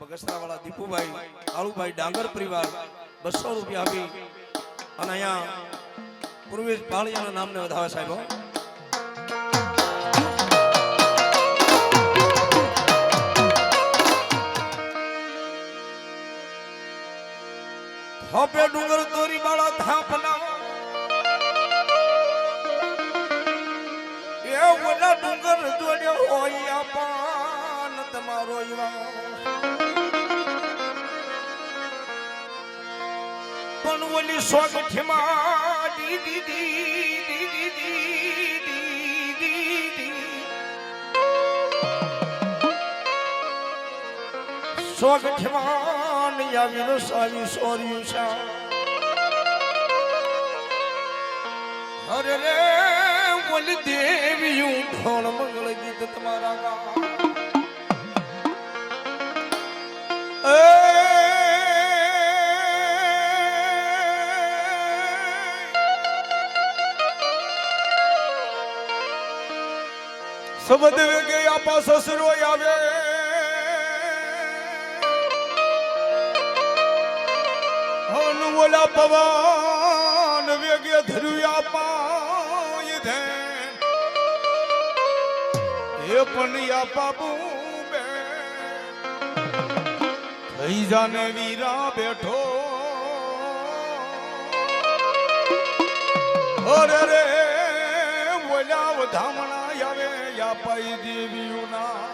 બગસરાવાળા દીપુભાઈ કાળુભાઈ ડાંગર પરિવાર 200 રૂપિયા આપી અને અહીંયા પૂર્વેશ પાળિયાના નામને વધાવે સાહેબ હોપે ડુંગર તોરી બાળા થાપના એ ઓલા ડુંગર જોડ્યો હોય પાન તમારો પણ ઓલી સોગઠમાં સોગઠમાં આવી રસાવી સોર્યું છે અરે રે ઓલી દેવીયું ઢોળ મંગળ ગીત તમારા ગા सबद वेगे आपा ससरो आवे हन वोला पवन वेगे धरुया पाय धे हे पनिया बाबू बे થઈ જાને વીરા બેઠો અરે રે બોલ્યા વધામણા આવે પાઈ દેવીઓના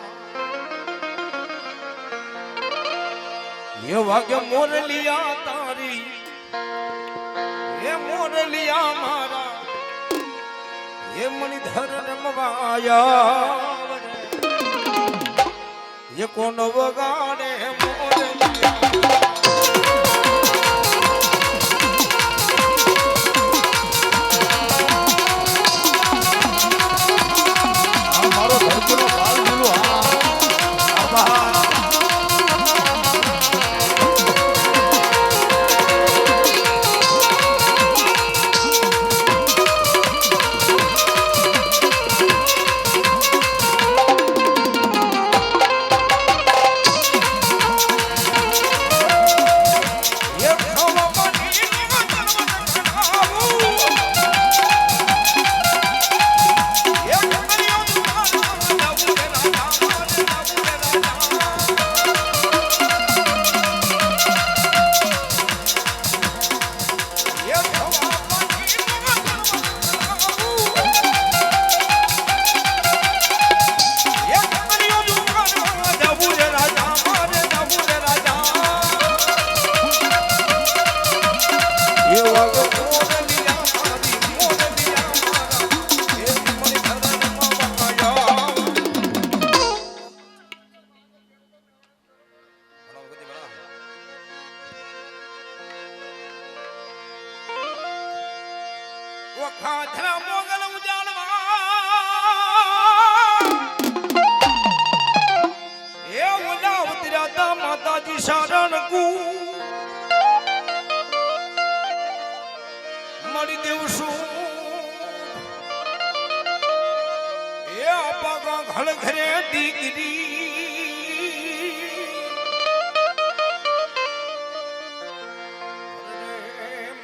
એ વાગે મોરલિયા તારી એ મોરલિયા મારા એ મણિધર રમવાયા એ કોણ વગાડે વખાધરા મોગલ ઉજાડવા એ ઓલા ઉતર્યા માતાજી શરણ કુ મળી દેવશું એ આપા ઘર ઘરે દીકરી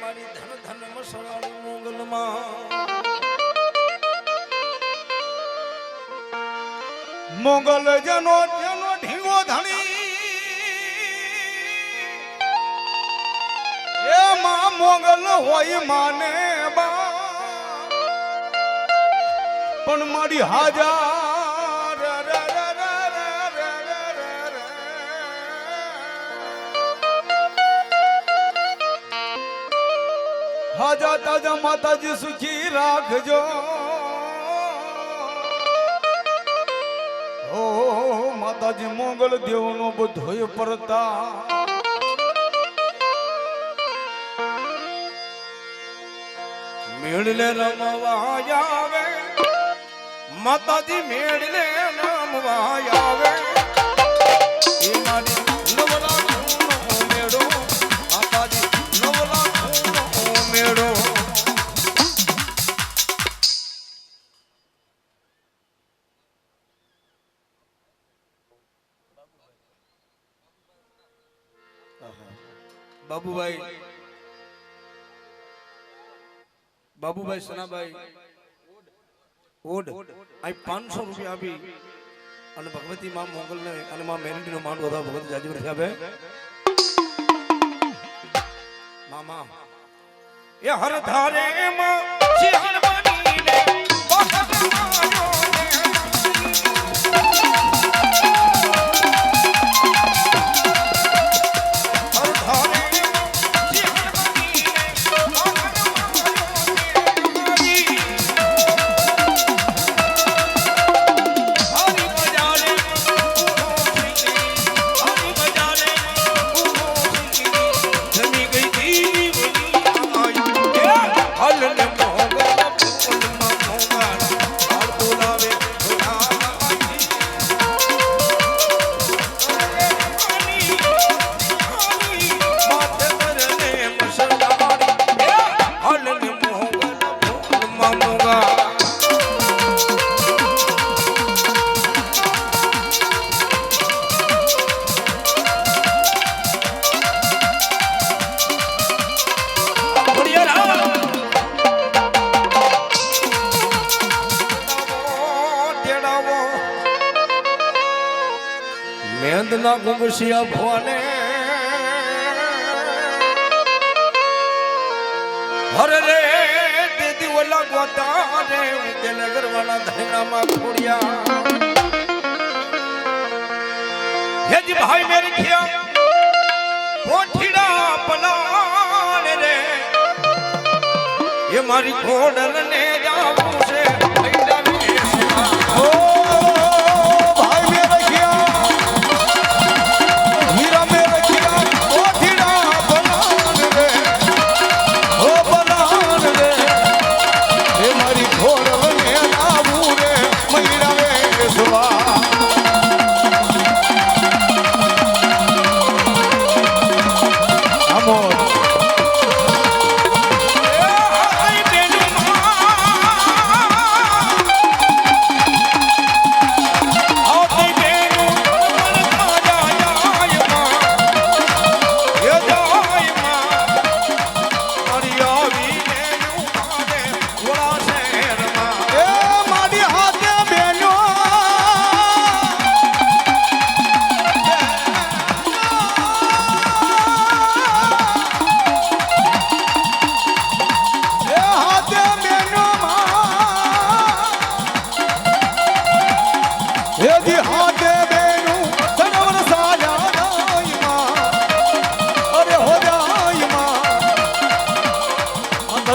મારી ધન ધન મસળાની મોગલ જનો જનો ઢીંગો ધણી એ માં મોગલ હોય માને બા પણ મારી હાજાર હાજા તાજા માતાજી સુખી રાખજો ઓ માતાજી મોગલ દેવનો બધોય પરતા મેળલે રમવા આવે માતાજી મેળલે રમવા આવે એ મારી નવલા ખૂણો મેળો માતાજી નવલા ખૂણો મેળો બાબુભાઈ બાબુભાઈ સનાભાઈ ઓડ આ 500 રૂપિયા આપી અને ભગવતી માં મોગલ ને અને માં મેરડી નો માંડવો હતા ભગવતી જાજી વર્ષ આપે મામા એ હર ધારે માં સિંહણ બનીને બહર માયો મેંદના ગુંગસિયા ભવાને હરે રે દીદી ઓલા ગોતા રે કે નગર વાળા ધૈનામાં ખોડિયા હેજી ભાઈ મેરે ખિયા કોઠીડા પલાણ રે એ મારી ખોડલ ને જાવું છે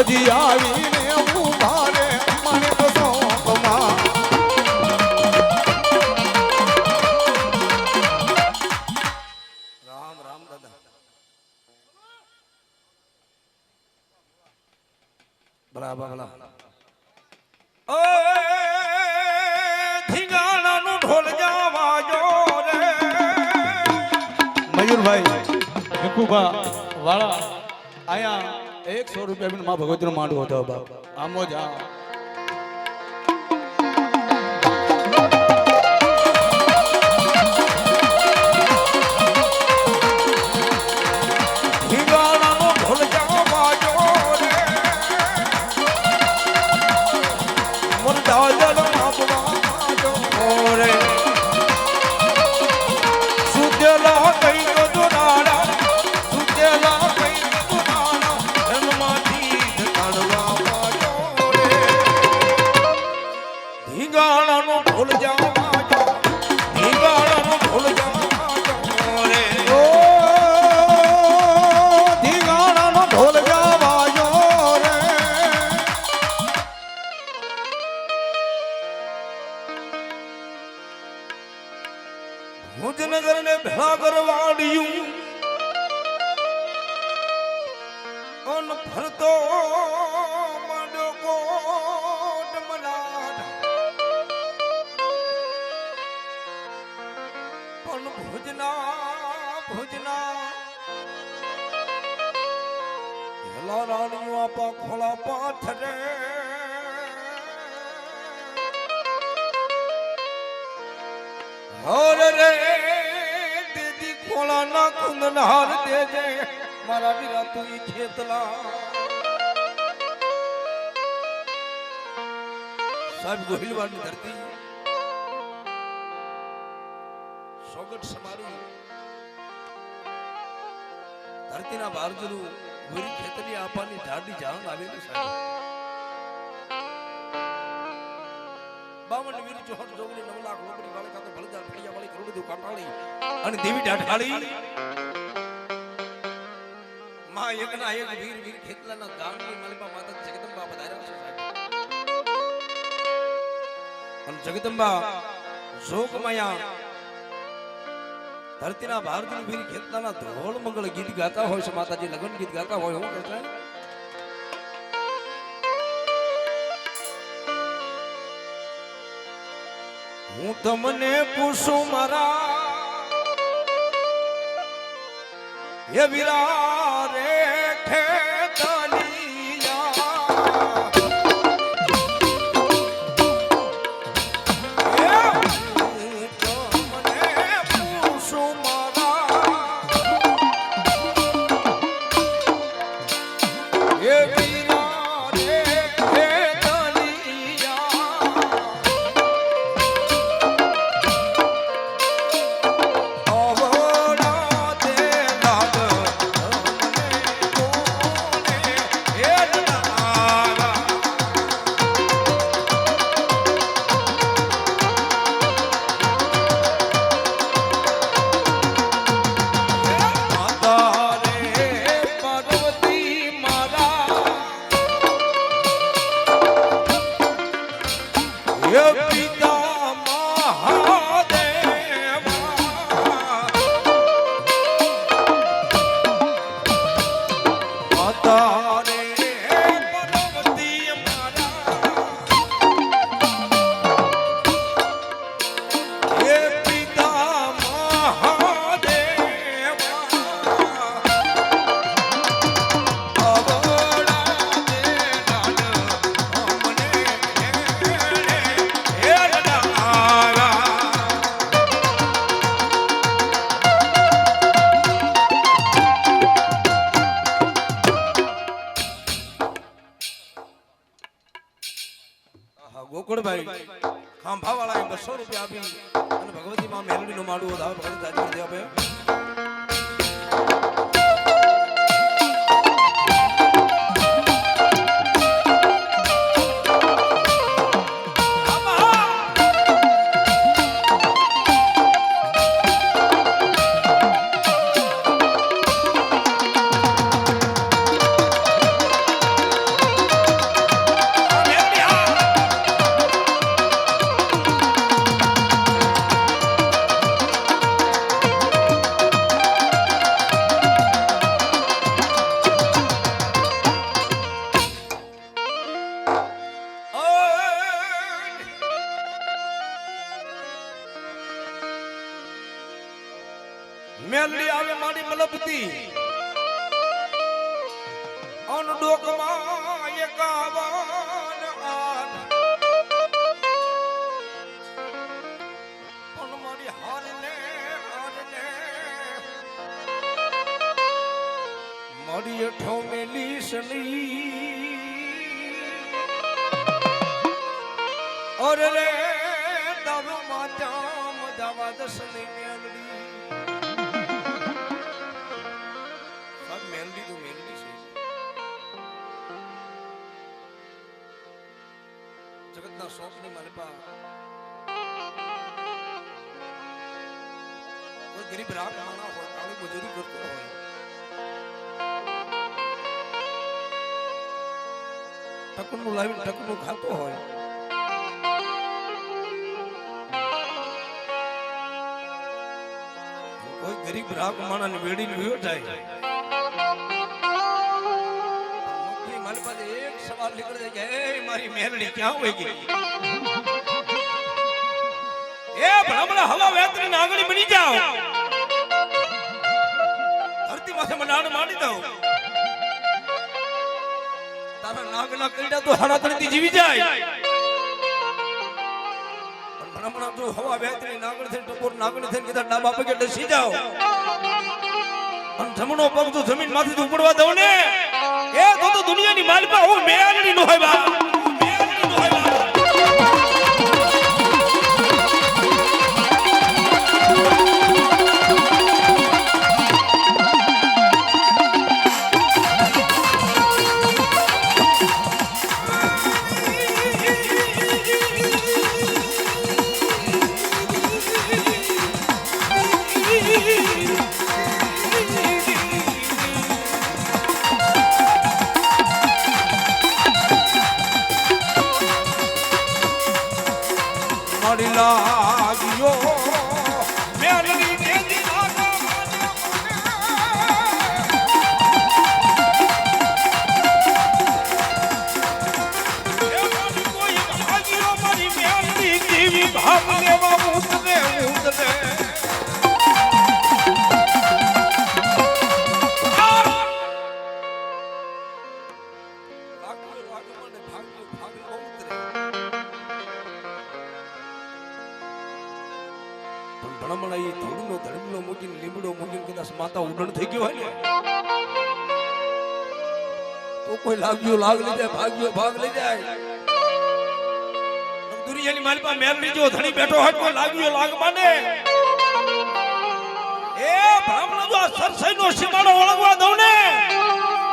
હજી આવીને ઉભા રે મને તો સોંપમાં રામ રામ દાદા બરાબર ઓ ધીંગાણાનો ઢોલ જાવાજો રે મયુરભાઈ ભીખુભા વાળા આયા 100 રૂપિયા માં ભગવતીનો માંડવો હતો બાપ આમો જ ઓન ફરતો માંડો કોટ મલાટ પણ ભુજના હેલા રાણીઓ આપા ખોળા પાથરે હર રે દેદી ખોળા ના કુંદન હાર દેજે મારા વીરા તું ઈ ખેતલા સાહેબ ગોહિલવાડની ધરતી સોગટ સમારી ધરતીના બારજનું વીર ખેતરી આપાની ઢાડી જાણ આવેલી સાહેબ 52 વીર જોહર જોગલી 9 લાખ રોકડી વાળે કાતો ભલદાર ફળિયા વાળી કરોડ દેવ કાટાળી અને દેવી ઢાઢાળી માં એકના એક વીર ખેતલાના ગામની માલિપા માતા જગદંબા પધાર્યા છે સાહેબ અને જગદંબા જોગમાયા ધરતીના ભારતની વીર ખેતલાના ધોળ મંગળ ગીત ગાતા હોય છે માતાજી લગન ગીત ગાતા હોય હું કહેતા હું તમને પૂછું મારા એ વીરા રે ગોકુળભાઈ ખાંભા વાળા 200 રૂપિયા આપી અને ભગવતી માં મેલડી નું માડું વધાવ ભગત જાજી દે આપે મેલડી આવે માડી મલબતી અન ડોકમાં 51 આન પણ માડી હારને માડી અઠો મેલી સની ઓર રે તબ માતા મજાવા દસની મેલડી મેલડી તો મેલડી છે જગતના શોખની માલિપા કોઈ ગરીબ રાત માણા હોય કાળી મજૂરી કરતો હોય ટકનું લાવીને ટકનું ખાતો હોય કોઈ ગરીબ રાત માણાને વેડીને વિયો જાય મારી પાસે એક સવાલ નીકળી જાય કે એ મારી મેલડી ક્યાં હોય ગઈ એ ભલામણા હવા વેતરી નાગણી બની જાઓ ધરતી માથે મનાણ માંડી દઉં તારા નાગના કઈડા તો હરાતણીથી જીવી જાય પણ ભલામણા જો હવા વેતરી નાગણ થઈને ટપોર નાગણી થઈને કીધા ડાબા પગે ડસી જાઓ અને જમણો પગ તો જમીન માંથી ઉપડવા દઉં ને એ તો દુનિયાની માલિકા હું મેલડી નો હોય બા મેલડી નો હોય બા લાગ્યો મેલડી દેદી લાગો એ મારી કોઈ ભાગ્યો મારી મેલડી દેવી ભાગ લેવા ઉતરે ભણમણા એ થોડીનો ધડમલો મૂકીને લીમડો મૂકીને કદાચ માતા ઉડણ થઈ ગયો હોય ને તો કોઈ લાગ્યું લાગ લઈ જાય ભાગ્યો ભાગ લઈ જાય દુનિયાની માલિકા મેલડી જો ધણી બેઠો હોય કોઈ લાગ્યું લાગ માને એ ભણમણા જો સરસઈનો સીમાડો ઓળંગવા દઉં ને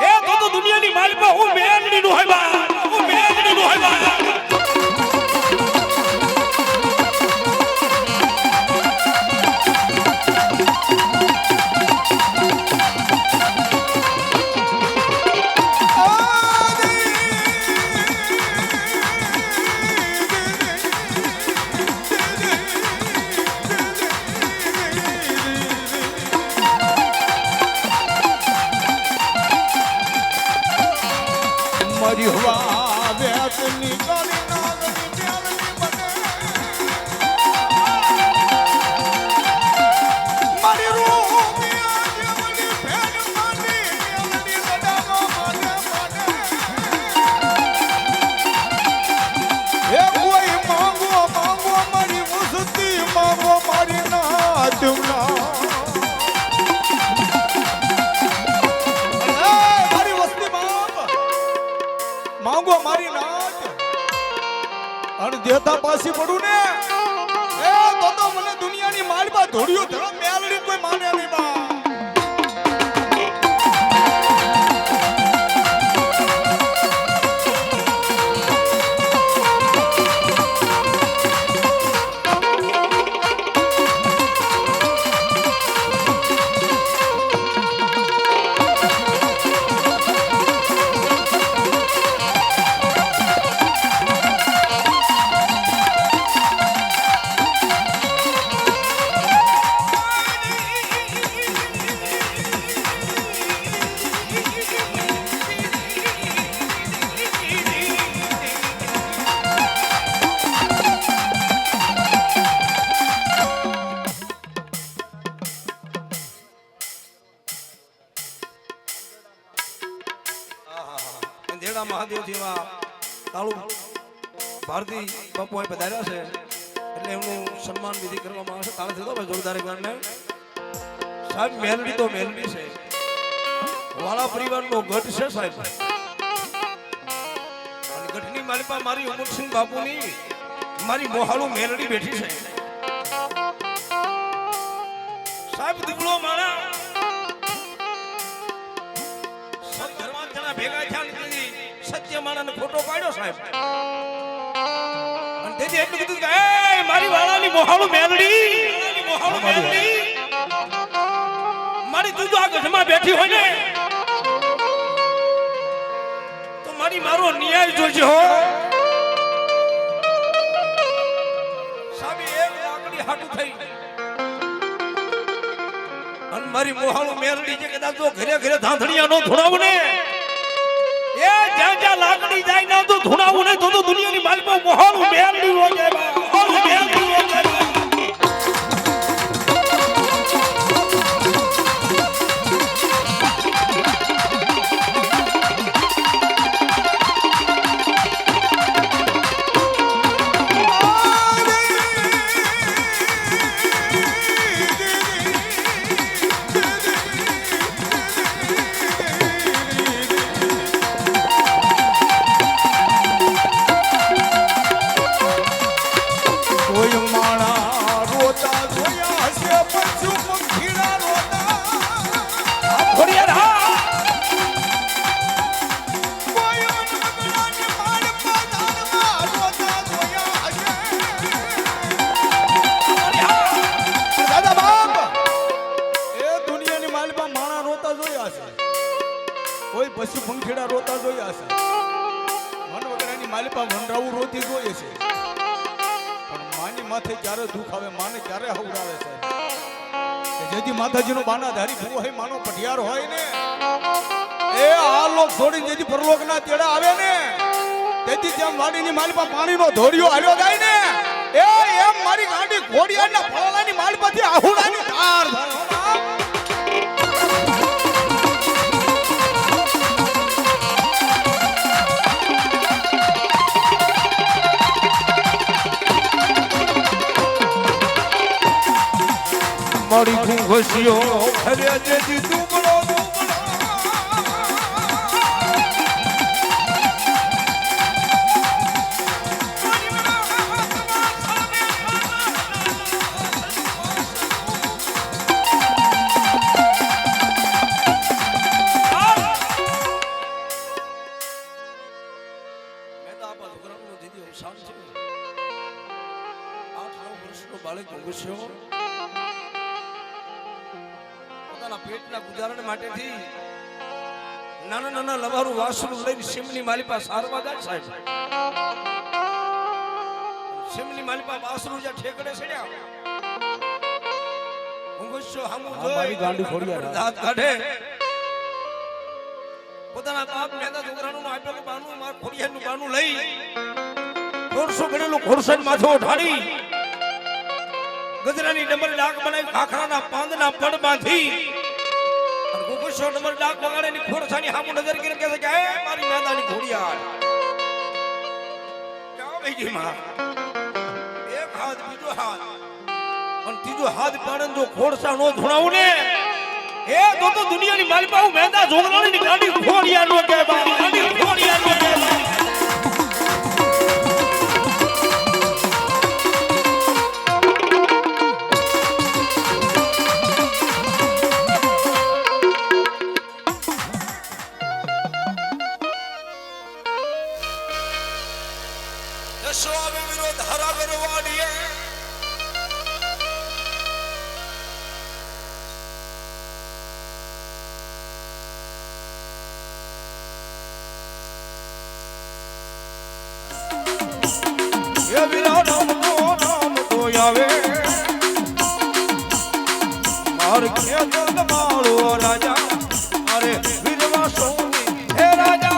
એ તો દુનિયાની માલિકા હું મેલડી નું હોય બા હું મેલડી નું હોય બા મારી હવા વેતની કાલી નાગની મેલડી બને મારી રૂમી આજે મને ભેડ માની મેલડી લડાવો મને એ કોઈ માંગો મારી વસતી માંગો મારી નાચના માંગો મારી નાચ અને દેતા પાછી પડું ને એ તો મને દુનિયાની માલમાં ધોડ્યો ધરો મેલડી કોઈ માને નહીં બા મહાદેવ જેવા તાળુ ભારતી બાપુ અહીં પધાર્યા છે એટલે એમનું સન્માન વિધિ કરવામાં આવશે તાળ થતો ભાઈ જોરદાર એકવારને સાહેબ મેલડી તો મેલડી છે વાળા પરિવારનો ગઢ છે સાહેબ અને ગઢની માલિકા મારી ઉમરસિંહ બાપુની મારી મોહાળું મેલડી બેઠી છે સાહેબ દીકરો મારા ભેગા થયા સત્ય માણસને ફોટો પાડ્યો સાહેબ અને તેથી એટલું કીધું કે એ મારી વાળાની મોહાળું મેલડી મારી તું જો આ ગઢમાં બેઠી હોય ને તો મારી મારો ન્યાય જોજે હો સાહેબ એક લાકડી હાટું થઈ અને મારી મોહાળું મેલડી જે કદાચ જો ઘરે ઘરે ધાંધણિયા નો ધોડાવું ને એ જ્યાં ત્યાં લાકડી જાય ના તો ધૂણાવું નહીં તો દુનિયાની માલપા મોહન મેલડી હો જાય મોહન મેલડી હો જાય કોઈ પશુ પંખીડા રોતા જોયા છે મન વગરની માલિપા વનરાવું રોતી જોઈએ છે પણ માની માથે ક્યારે દુખ આવે માને ક્યારે હવડાવે છે કે જેથી માતાજીનો બાનાધારી ભૂ હોય માનો પઢિયાર હોય ને એ આ લોક છોડીને જેથી પરલોકના તેડા આવે ને તેથી જેમ વાડીની માલિપા પાણીનો ધોરિયો હાલ્યો જાય ને એમ મારી ગાડી ઘોડિયાના ફળાની માલિપાથી આહુડાની ધાર થાય મારી ઘુંઘસીઓ અરે જેજી દુબળો બાળક ઘુંઘસ્યો પેટના ગુજારણ માટેથી નાના નાના લવારું વાસણું લઈને સિમની માલિપા સારવા જાય સાહેબ સિમની માલિપા વાસણું જ્યાં ઠેકડે સડ્યા હું ગુસ્સો હામું જોઈ મારી ગાંડી ખોડિયા દાંત કાઢે પોતાના બાપ નેતા છોકરાનું આપેલું બાનું માર ખોડિયાનું બાનું લઈ ઘોડસો ગણેલું ઘોડસન માથે ઉઠાડી ગજરાની ડમર ડાક બનાવી ખાખરાના પાંદના પડમાંથી ગુગુશો ડમર ડાક વગાડેની ખોડસાની સામુ નજર કરીને કહે છે કે એ મારી મેદાની ઘોડિયાળ ક્યાં વહી ગઈ માં એક હાથ બીજો હાથ અને ત્રીજો હાથ પાડે જો ખોડસા નો ધોણાવું ને એ તો દુનિયાની માલિપા મેદા જોગરાની ગાડી ઘોડિયાળ નો કે ગાડી ઘોડિયાળ નો કે રાજા અરે વિધવા સોની હે રાજા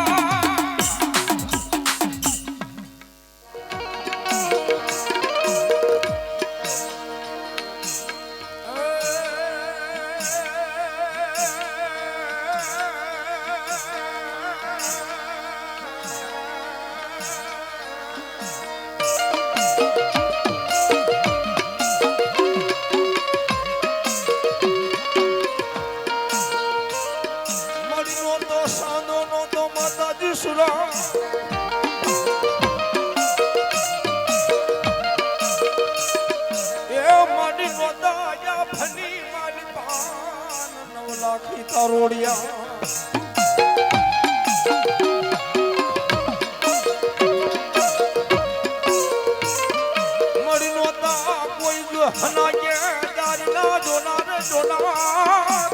મળી નોતા કોઈ જો હના કે દારી ના જોનાર જોનાર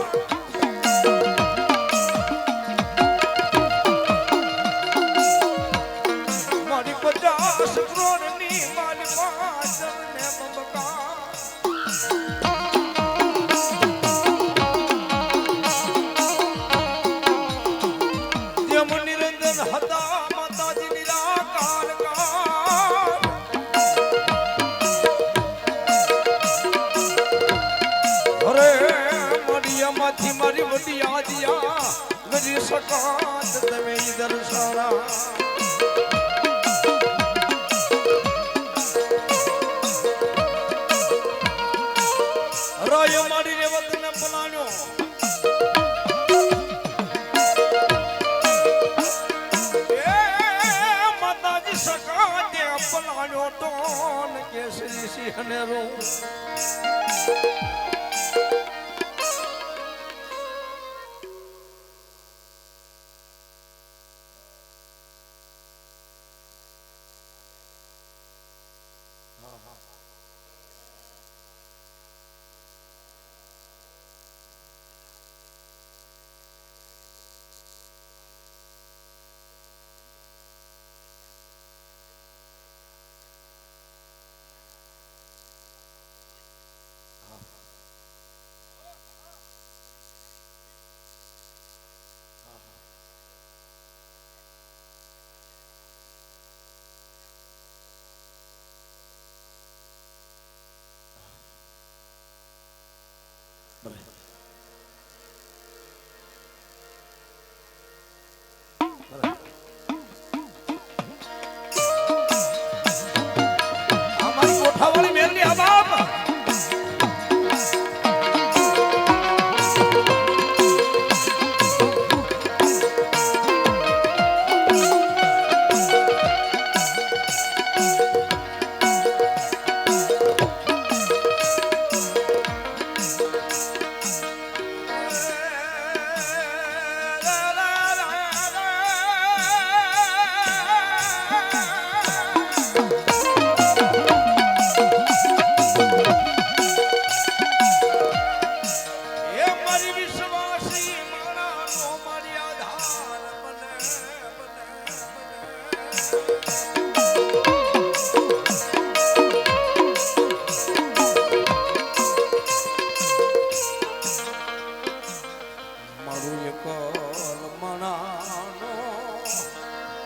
મારી 50 કરોડની મારી પાછળ ને બબકા હતા સકાત તમે દર્શાણા રોય મારી રેવતને પલાણ્યો પલાણ્યો તો કેસરી સિંહને રો અમારી કોઠાવાળી મેલની આ બાપ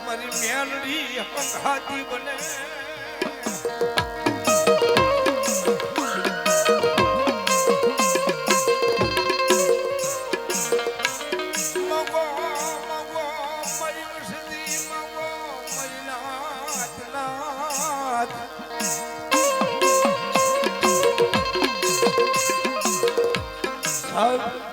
મારી મેલડી હંગાતી બને મગો મગો મારી વસતી મગો મારી નાથ નાથ સાહેબ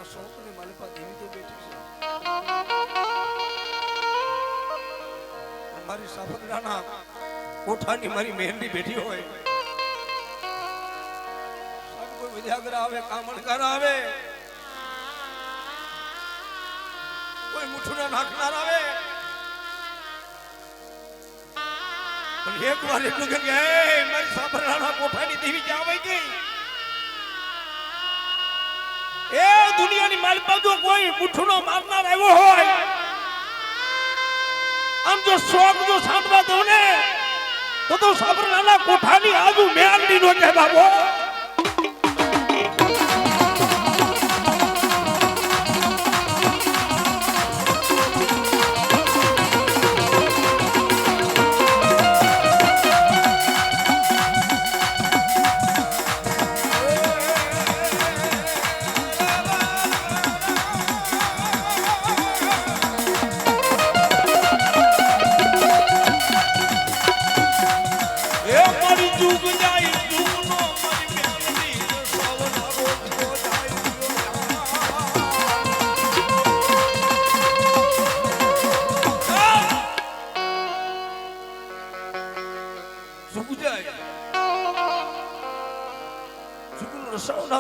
સોપની માલિપા દેવી તો બેઠી છે મારી સાપતરાના કોઠાની મારી મહેંદી બેઠી હોય સાહેબ કોઈ વિદ્યાગર આવે કામણકાર આવે કોઈ મુઠુના નાખનાર આવે પણ એક વાર એટલું કે મારી સાપતરાના કોઠાની દેવી ક્યાં આવી ગઈ એ દુનિયાની માલિપા જો કોઈ મુઠ્ઠુનો મારનાર આવ્યો હોય આમ જો શોક જો સાંભળવા દો ને તો સાબરનાના કોઠાની આજુ મેલડી નો કે બાબો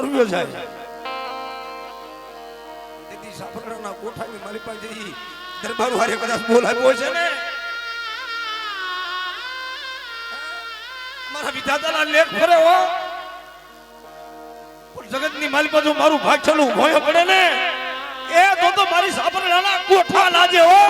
રૂપિયો જાય તેથી સાપરડાના કોઠાની મારી પાસે દરબાર વારે કદાચ બોલાવ્યો છે ને મારા વિધાતાના લેખ ફરે હો પણ જગતની મારી પાસે મારું ભાગ ચાલુ ભોય પડે ને એ તો મારી સાપરડાના કોઠા લાજે હો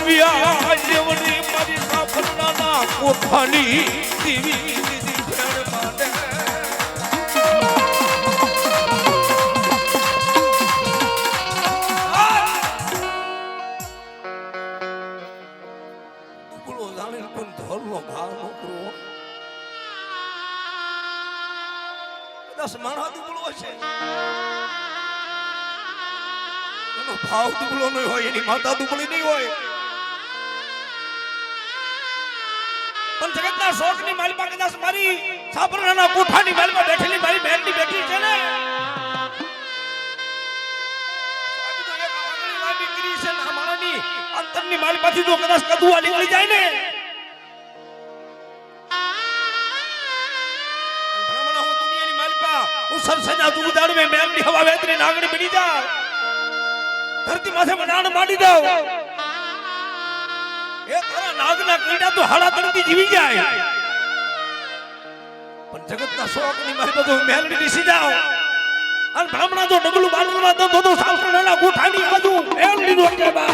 રૂપિયા જેવડી મારી સાફરણાના કોઠાની દીવી દીદી ભેણ માટે બોલો જાણે પણ ધોરનો ભાવ નો કરવો કદાચ માણા દુબળો છે એનો ભાવ દુબળો નહીં હોય એની માતા દુબળી નહીં હોય પણ જગતના શોકની માલિકા કદાચ મારી સાપરણાના કોઠાની માલિકા બેઠેલી મારી બહેનની બેઠી છે ને અંતરની માલિકાથી જો કદાચ કદુઆ નીકળી જાય ને ભ્રમણા હું દુનિયાની માલિકા હું સરસજા તું ઉદાડવે મેમની હવા વેતરી નાગણી બની જા ધરતી માથે મડાણ માંડી દઉં એ તારા નાગના કીડા તો હાડા તળતી જીવી જાય પણ જગતના શોકની મારી બધું મેલડી નીસી જાવ અને બ્રાહ્મણા જો ડગલું બાંધવા તો સાલસણાના ગોઠાની આજુ મેલડી નો કેબા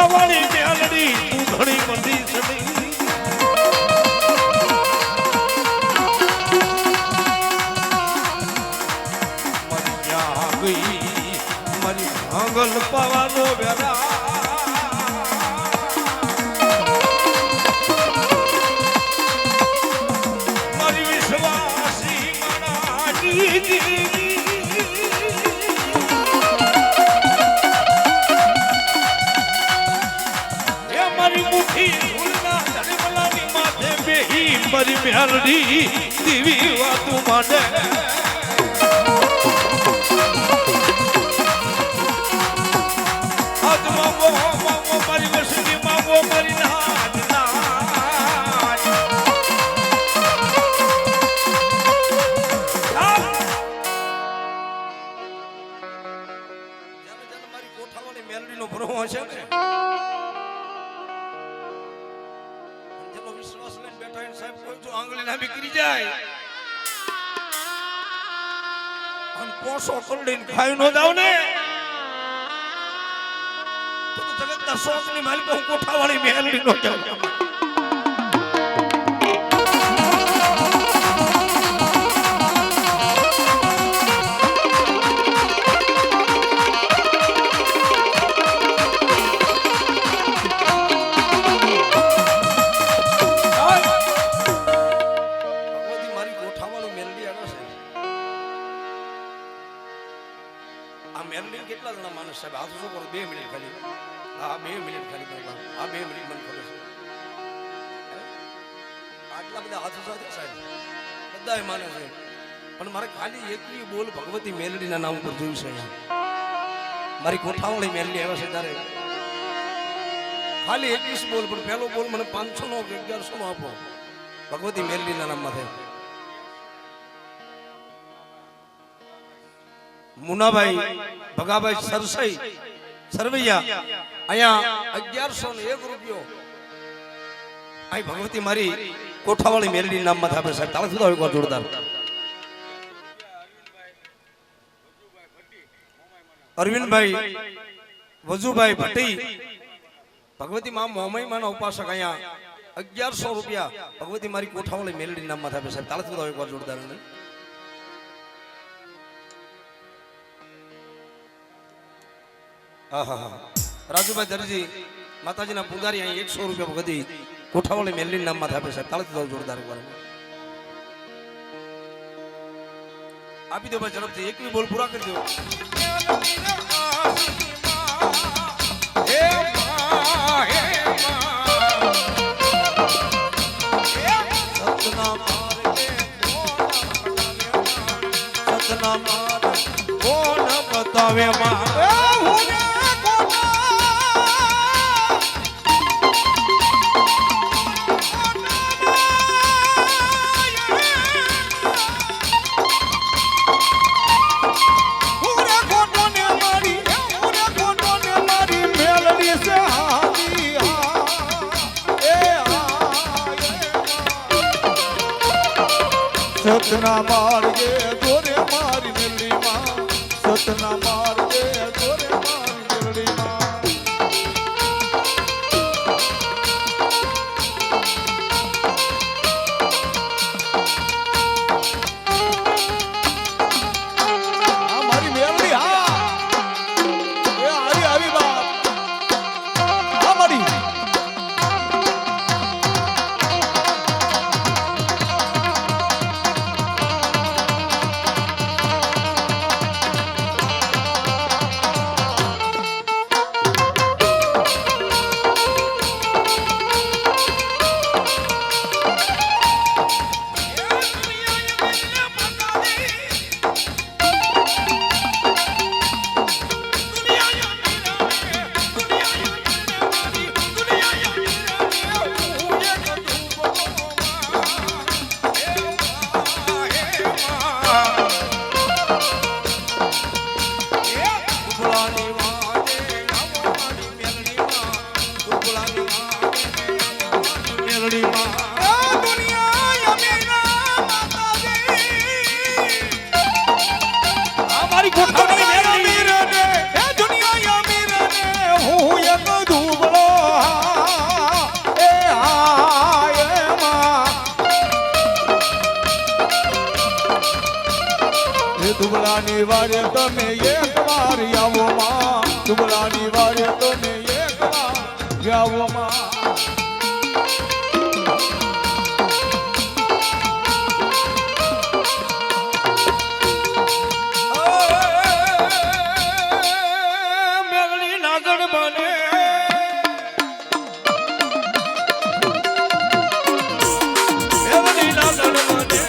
વાળી મેલડી તું ઘણી મંદી સડી મારી ક્યાં ગઈ મારી ભાંગલ પાવાનો વેરા મારી વિશ્વાસી મારા મારી મેલડી દીવી વાતું માંડે આજ માગો માગો મારી વસની માગો મારી નાચ નાચ મારી કોઠાવાની મેલડીનો ભરો હશે ને આંગળી ના બીકરી જાય અને પોસો કરડીને ખાઈ નો જાવ ને તો જગતના શોકની માલિકા હું કોઠાવાળી મેલડી નો જાવ કેટલા જણા માણસ સાહેબ હાથ શું કરો 2 મિનિટ ખાલી હા 2 મિનિટ ખાલી કરવા આ 2 મિનિટ મને ખબર છે આટલા બધા હાથ સાથે સાહેબ બધાય માને છે પણ મારે ખાલી એકલી બોલ ભગવતી મેલડીના નામ ઉપર જોયું છે અહીંયા મારી કોઠાવાળી મેલડી આવ્યા છે ત્યારે ખાલી 21 બોલ પણ પહેલો બોલ મને 500 નો કે 1100 નો આપો ભગવતી મેલડીના નામમાં થાય મુનાભાઈ ભગાભાઈ સરસઈ સરવૈયા અહીંયા 1101 રૂપિયો અહીં ભગવતી મારી કોઠાવાળી મેલડી નામમાં થાપે સાહેબ તાળા સુધા એક વાર જોરદાર અરવિંદભાઈ વજુભાઈ ભટ્ટી ભગવતી માં મોમાઈ માના ઉપાસક અહીંયા 1100 રૂપિયા ભગવતી મારી કોઠાવાળી મેલડી નામમાં થાપે સાહેબ તાળા સુધા એક વાર જોરદાર આહા રાજુભાઈ દરજી માતાજીના પૂજારી અહીં 100 રૂપિયા ગદી કોઠાવાળી મેલડી નામમાં આપે સાહેબ તાળીથી દો જોરદાર એકવાર આપી દો ભાઈ ઝડપથી એક બી બોલ પૂરા કરી દો હે મા હે મા સતના માર્ગે સતના માર્ગ કોણ બતાવે મા સતના માર્ગે દોરે મારી મેલડી માં સતના માર્ગે દોરે મારી મેલડી માં આ મારી મેલડી હા એ આવી આવી બાપ આ મારી દુબલાની વારે તમે એક વાર આવો માં દુબલાની વારે તમે એક વાર આવો માં મેલડી નાગણ બને મેલડી નાગણ બને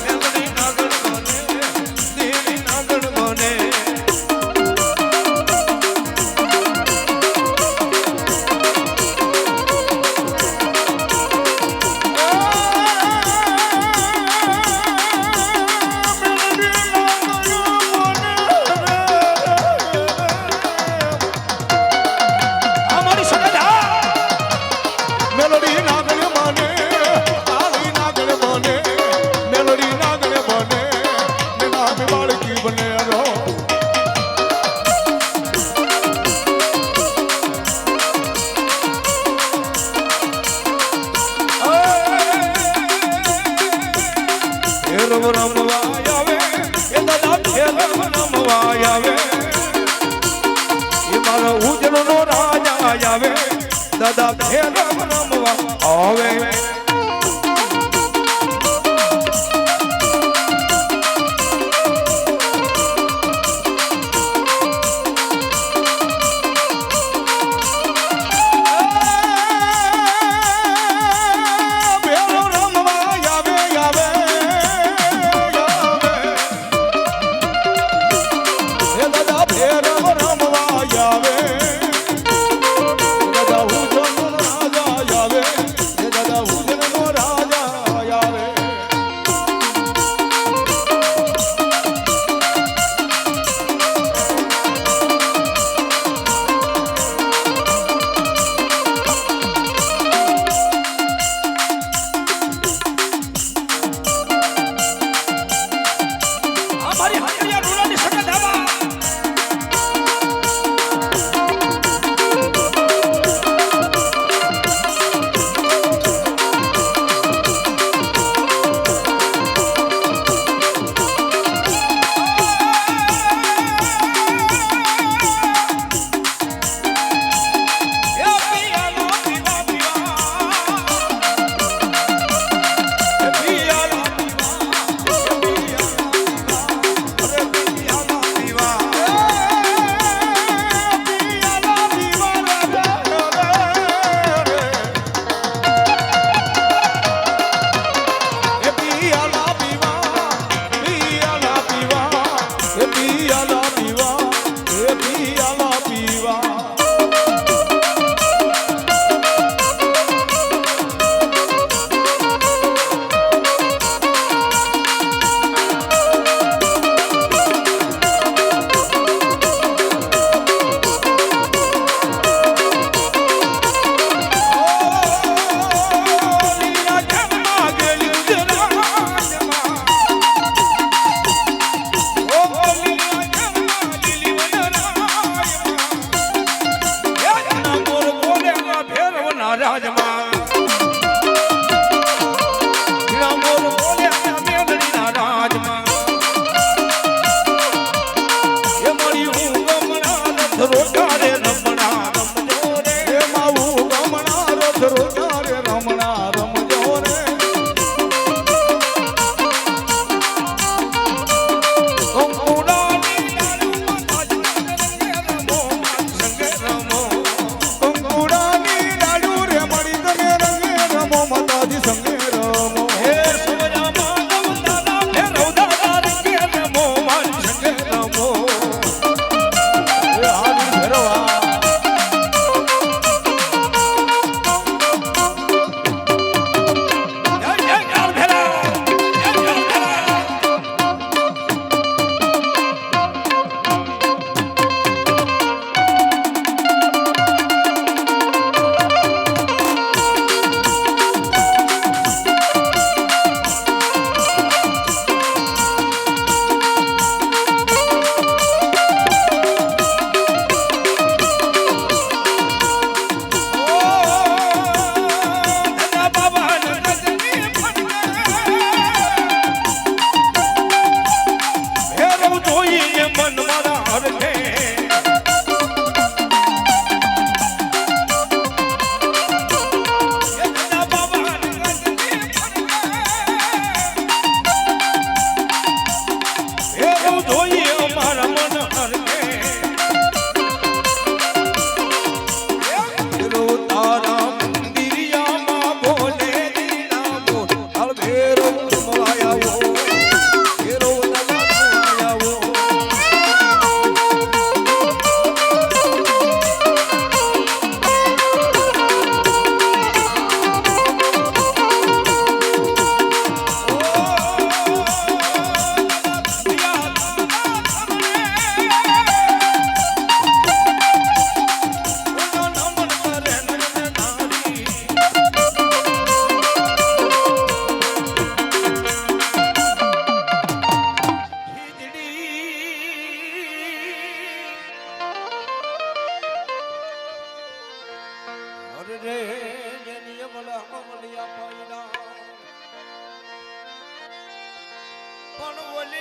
મેલડી નાગણ બને દેવી નાગણ બને દાદા ભેરમ રમવા આવે દાદા હું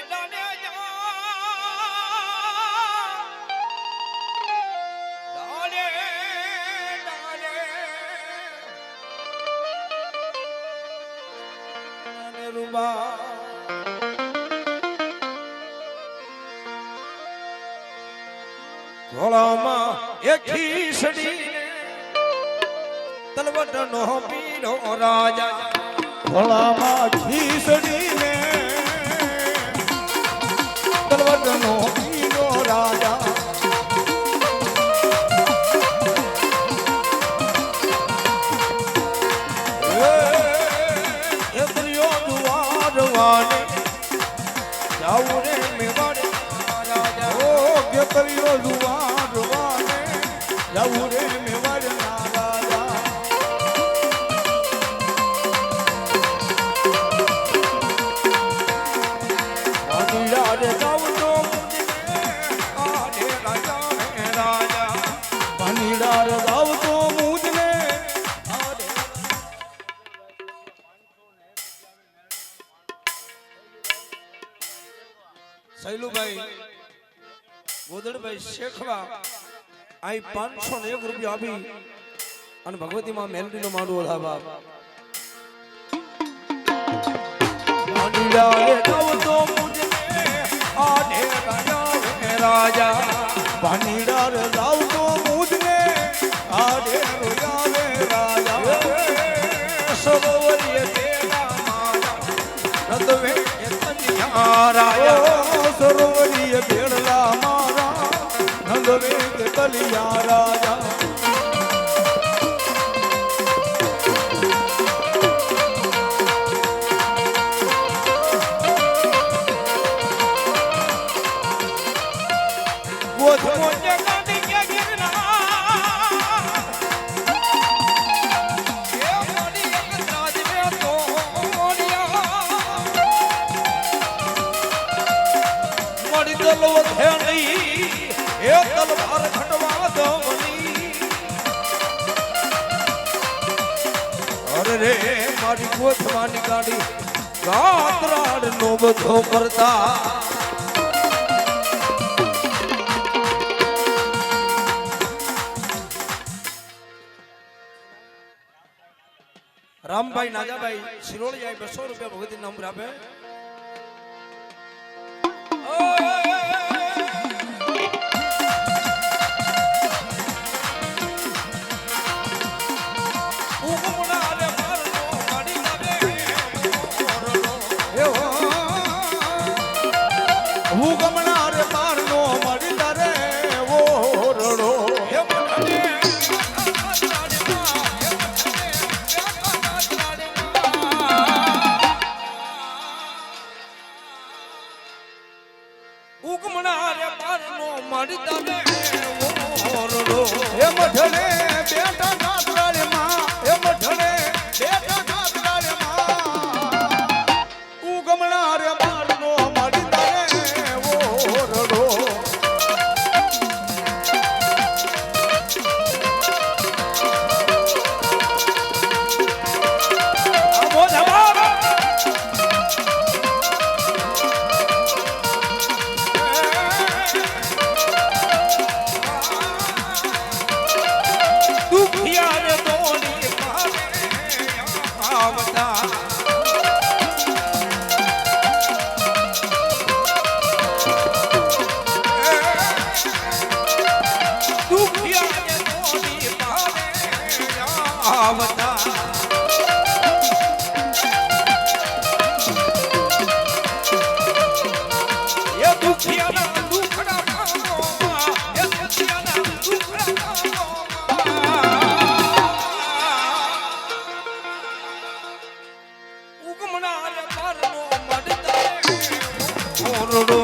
ડાલે જા ડાલે ડાલે અને રૂબા ઘોડામાં એક ખીસડીને તલવટનો પીરો રાજા ભોળામાં ખીસડીને તલવટનો પીરો રાજા એ દરિયો દુવારવાને જાવું રે મેવાડે રાજા ઓ ગેતરીઓ જુવારવાને જાવું રે મેવાડના રાજા અનિલા રે જાવું તો મુજને આડે રાજા હે રાજા પાણીડાર ગાવ તો મુજને સૈલુભાઈ ગોદડભાઈ શેખવા આઈ 501 રૂપિયા આપી અને ભગવતી માં મેલડી નો માંડવો લાભ અનિલા રે જાવું તો મુજને આડે રાજા હે રાજા પાણીડાર ગાવ તો મુજને આડે રોયા રે રાજા સરોવરીય તેરા મારા રતવે તન્યા રાજા સરોવરીય બેડલા મારા નંદવે કલિયા રાજા ગોધમો જગાની કે ગિરનાર એ મોડી એક ત્રાજ મે તો મોડિયા મોડી દલો થેણી એ તલવાર ખટવા દમની અરે રે મારી ગોધવાની ગાડી ગાત્રાડ નો બધો કરતા રામભાઈ નાજાભાઈ શિરોળિયા 200 રૂપિયા ભગવતી નંબર આપે હું ગમનાર મારનો મળી તારે ઓ રડો એ મઠને બેટા કાતરાળે માં એ મઠને બેટા કાતરાળે માં હું ગમનાર મારનો મળી તારે ઓ રડો આવતા એ દુખિયાના દુખડા કામોમાં એ દુખિયાના દુખડા કામોમાં ઉગમનાર પરનો મડતા ઓરડો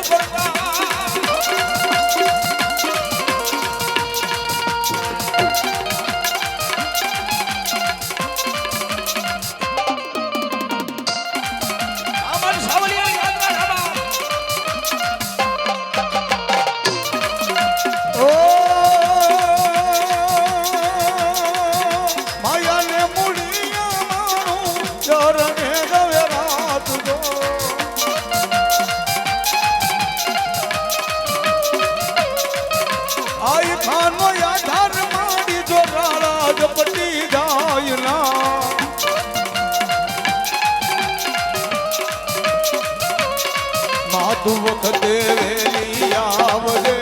પડતા અમારી સાવલિયાની યાત્રા રામા ઓ માયાને મૂળિયા મારું ચરણે ગવે રાત જો આઈ ખાનો આધાર માડી જો રાળા જપટી જાય ના માતું વખતે વેલી આવજે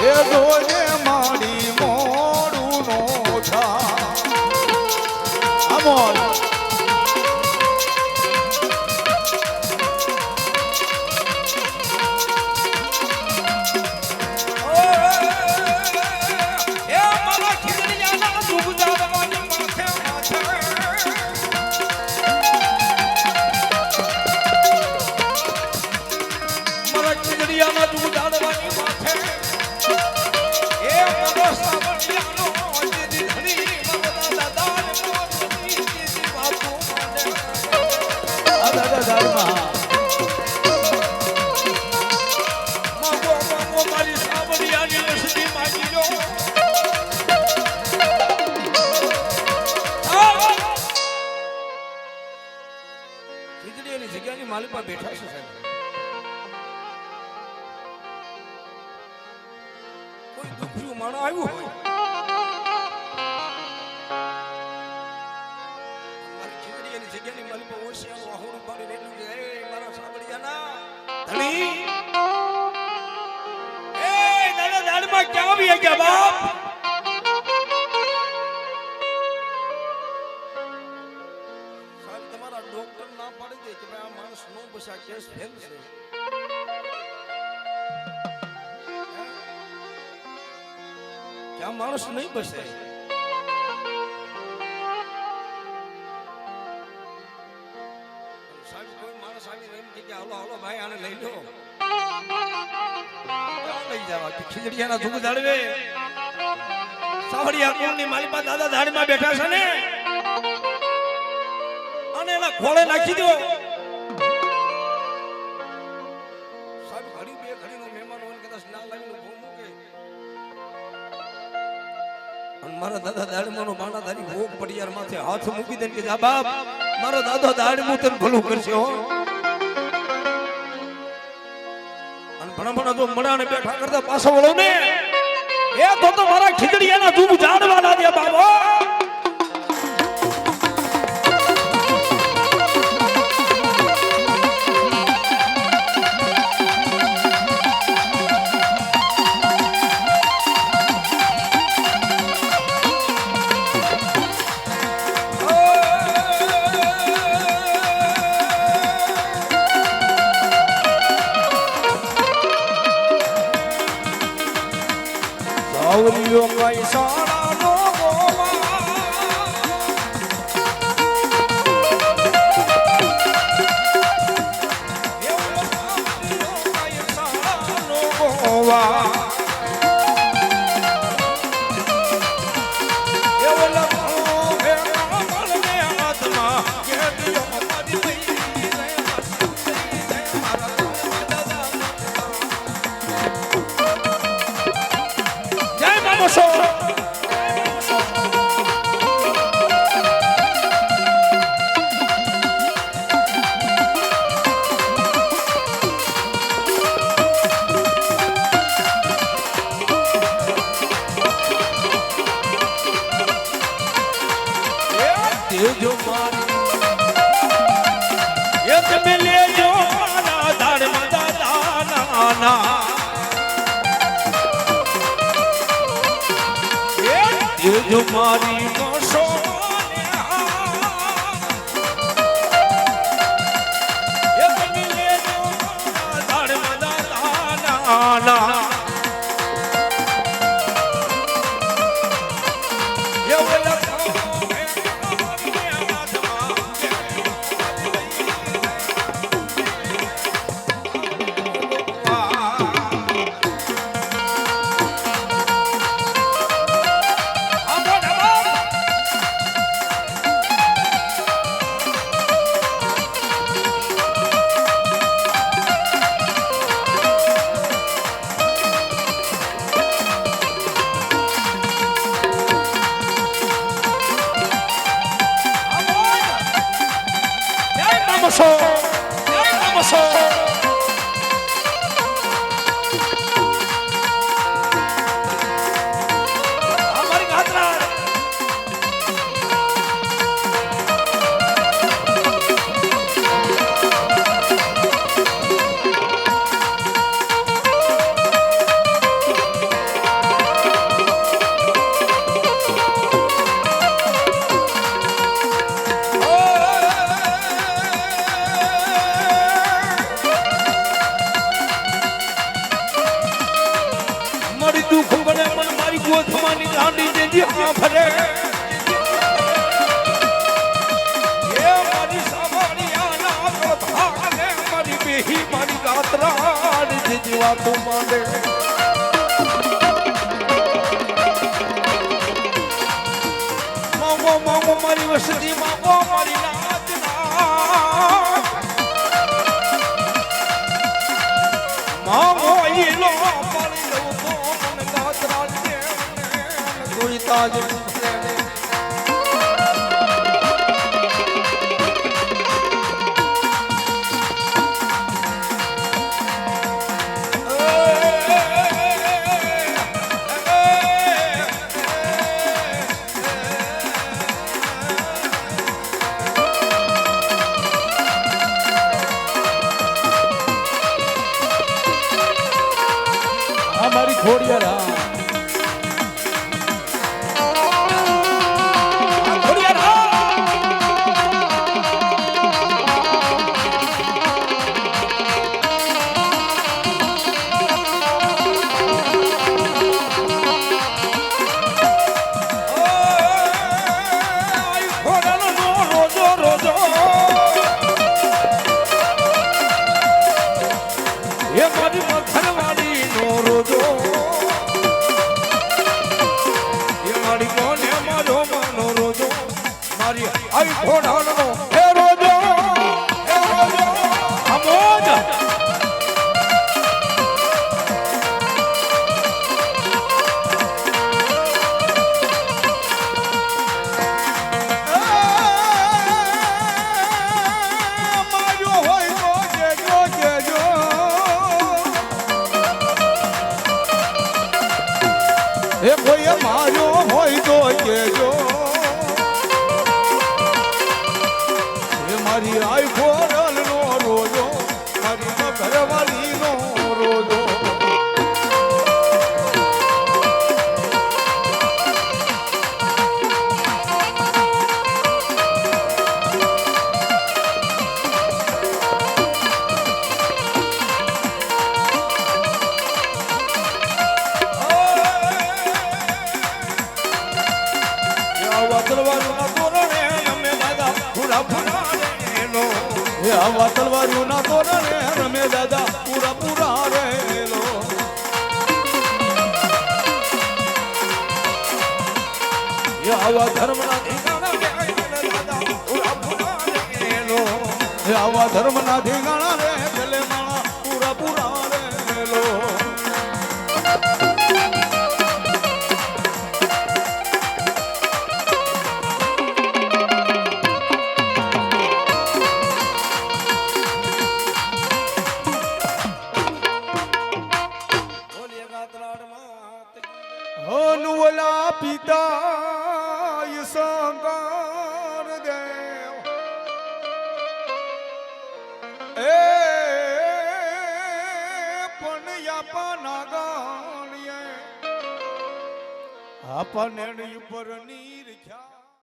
એ જોજે મારી મોડું નો થા અમોલ એ મારા ખીજડીયાના ડૂબતા દવાની માથે માથે મારા ખીજડીયાના ડૂબતા દવાની માથે એ મારા સાવલિયાનો દીદી ધણી મારા દાદાને મોતી દીદી બાપુ મને આ દાદા દાદા માગો માગો મારી સાવલિયાની લસડી માગી લો ખીજડીયાની જગ્યાની માલિપા બેઠા છે સાહેબ કોઈ દુખ્યું માણસ આવ્યું હોય મારી ખીજડીયાની જગ્યાની માલિપા ઓશિયાનું વાહોડું પાડી રેલું છે એ મારા સાવલિયાના ધણી એ દાદા દાડમાં ક્યાં આવી ગયા બાપ સાહેબ તમારા ડોક્ટર ના પાડી દે કે ભાઈ આ માણસ નો બસા કેસ ફેલ છે ક્યાં માણસ નહીં બસે સાહેબ કોઈ માણસ આવીને એમ કે હાલો હાલો ભાઈ આને લઈ લો ક્યાં લઈ જવા કે ખીજડીયાના ધૂપ જાળવે સાવડિયા કુળની માલિપા દાદા ધાડીમાં બેઠા છે ને અને એના ખોળે નાખી દો સાહેબ ઘડી બે ઘડીનો મહેમાન હોય ને કદાચ ના લાવીને ભૂ મૂકે અને મારા દાદા દાડમાનો બાણાધારી ભોગ પડિયાર માથે હાથ મૂકી દે કે જા બાપ મારો દાદો દાડમું તને ભલું કરશે હો અને ભણા ભણા જો મડાને બેઠા કરતા પાછો વળો ને એ તો મારા ખીજડીયાના ધૂપ જાડવા ના દે બાબો સાવલિયો કઈ સાડાનો ગોવા એવો સાવલિયો કઈ સાડાનો ગોવા એવો લખો હે કામળને હાથમાં કેડિયો મારી લઈ રે મારા દાદા જય મામોસો જો મારી એ તમે લેજો મારા ધાડમાં દાદા નાના જો મારી નોશો એ તમે લેજો મારા ધાડમાં દાદા નાના નમસો જય નમસો અમારી ગાત્રા મારી દુઃખ બને પણ મારી ગોથમાની દાંડી જેથી આ ફરે એ મારી સામાનિયાના કથાને મારી બેહી મારી ગાત્રા જે જીવાતો માંડે માંગો માંગો મારી વસતી માંગો મારી નાચના માંગો ઈલો પાણી લઉં તો મને ગાત્રા દે કોઈ તાજ અમારી ખોડિયારા એ મારી મખરવાડી નો રોજો એ મારી કોને મારો મનો રોજો મારી આઈ ઘોડાનો હે રોજો અમોજ માર્યો હોય તો જેજો જેજો એ કોઈ માર્યો હોય તો કેજો એ મારી આઈ ખોરલ નો રોજો મારી ઘરવાળી નો રોજો આવા તલવારું ના તોરણે રમે દાદા પૂરા પૂરા રેલો આવા ધર્મના ઠેકાણા દાદા પૂરા પૂરા રેલો આવા ધર્મના ઠેકાણા રે ચલે માણા પૂરા પૂરા રેલો હનુવલા પિતા શંકર દેવ એ પણ યાપા નાગાણીએ આપને ઉપરની